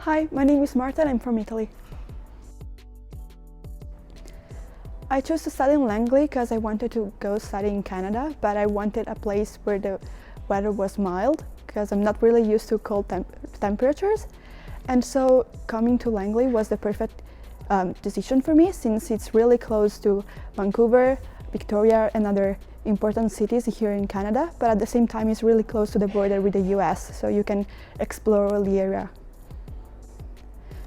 Hi, my name is Marta and I'm from Italy. I chose to study in Langley because I wanted to go study in Canada, but I wanted a place where the weather was mild because I'm not really used to cold temperatures. And so coming to Langley was the perfect decision for me, since it's really close to Vancouver, Victoria and other important cities here in Canada, but at the same time it's really close to the border with the US, so you can explore all the area.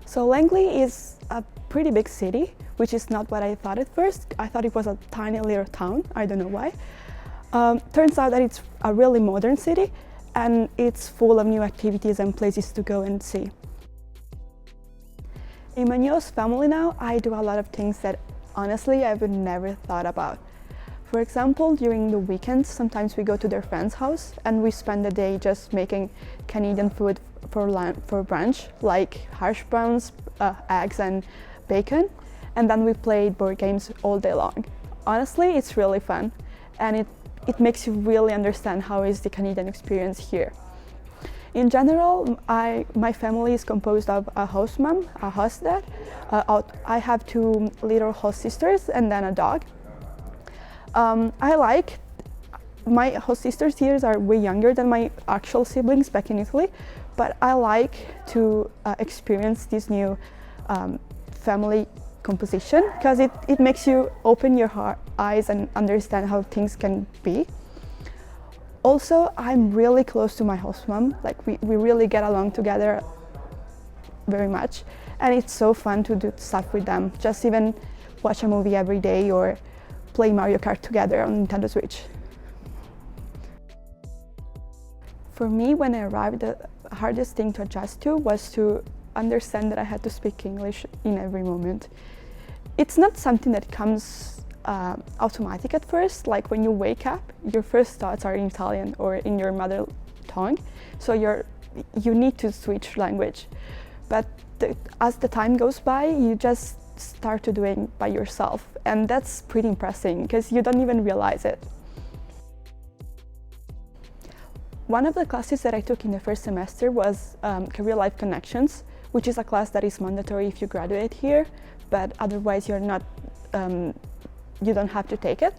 So Langley is a pretty big city, which is not what I thought at first. I thought it was a tiny little town, I don't know why. Turns out that it's a really modern city and it's full of new activities and places to go and see. In my newest family now, I do a lot of things that honestly I would never thought about. For example, during the weekends, sometimes we go to their friend's house and we spend the day just making Canadian food for brunch, like hash browns, eggs and bacon, and then we play board games all day long. Honestly, it's really fun and it makes you really understand how is the Canadian experience here. In general, my family is composed of a host mom, a host dad. I have two little host sisters and then a dog. My host sisters here are way younger than my actual siblings back in Italy, but I like to experience this new family composition because it makes you open your eyes and understand how things can be. Also, I'm really close to my host mom, like we really get along together very much, and it's so fun to do stuff with them, just even watch a movie every day or play Mario Kart together on Nintendo Switch. For me, when I arrived, the hardest thing to adjust to was to understand that I had to speak English in every moment. It's not something that comes automatic at first, like when you wake up, your first thoughts are in Italian or in your mother tongue, so you need to switch language. But as the time goes by, you just start to doing by yourself, and that's pretty impressive because you don't even realize it. One of the classes that I took in the first semester was Career Life Connections, which is a class that is mandatory if you graduate here, but otherwise you don't have to take it.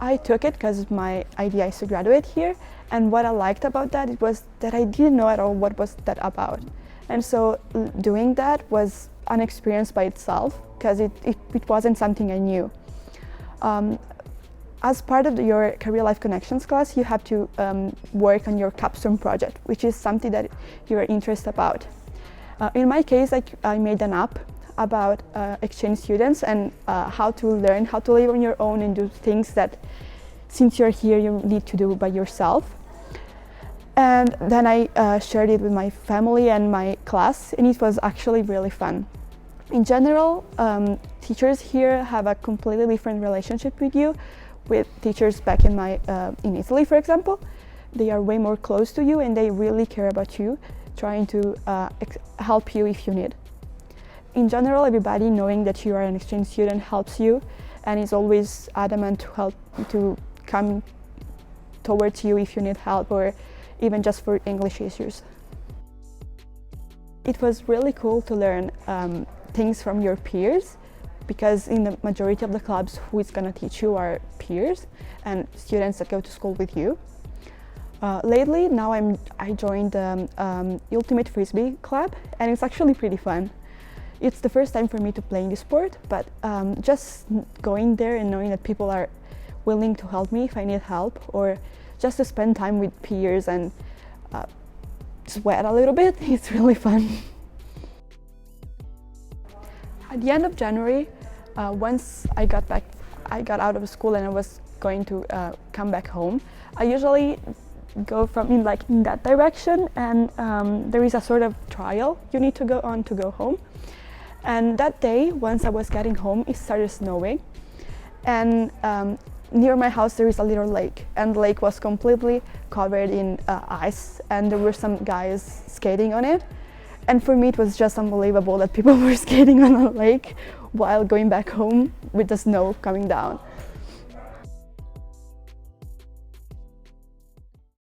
I took it because my idea is to graduate here, and what I liked about that was that I didn't know at all what was that about. And so doing that was an experience by itself because it wasn't something I knew. As part of your Career Life Connections class, you have to work on your capstone project, which is something that you're interested about. In my case, I made an app about exchange students and how to learn how to live on your own and do things that, since you're here, you need to do by yourself. And then I shared it with my family and my class, and it was actually really fun. In general, teachers here have a completely different relationship with you. With teachers back in Italy, for example, they are way more close to you and they really care about you, trying to help you if you need. In general, everybody knowing that you are an exchange student helps you and is always adamant to come towards you if you need help or even just for English issues. It was really cool to learn things from your peers, because in the majority of the clubs, who is going to teach you are peers and students that go to school with you. Lately, now I joined the Ultimate Frisbee club, and it's actually pretty fun. It's the first time for me to play in this sport, but just going there and knowing that people are willing to help me if I need help, or just to spend time with peers and sweat a little bit, it's really fun. At the end of January, once I got out of school and I was going to come back home, I usually go in that direction, and there is a sort of trial you need to go on to go home. And that day, once I was getting home, it started snowing, and near my house there is a little lake, and the lake was completely covered in ice, and there were some guys skating on it. And for me, it was just unbelievable that people were skating on a lake while going back home with the snow coming down.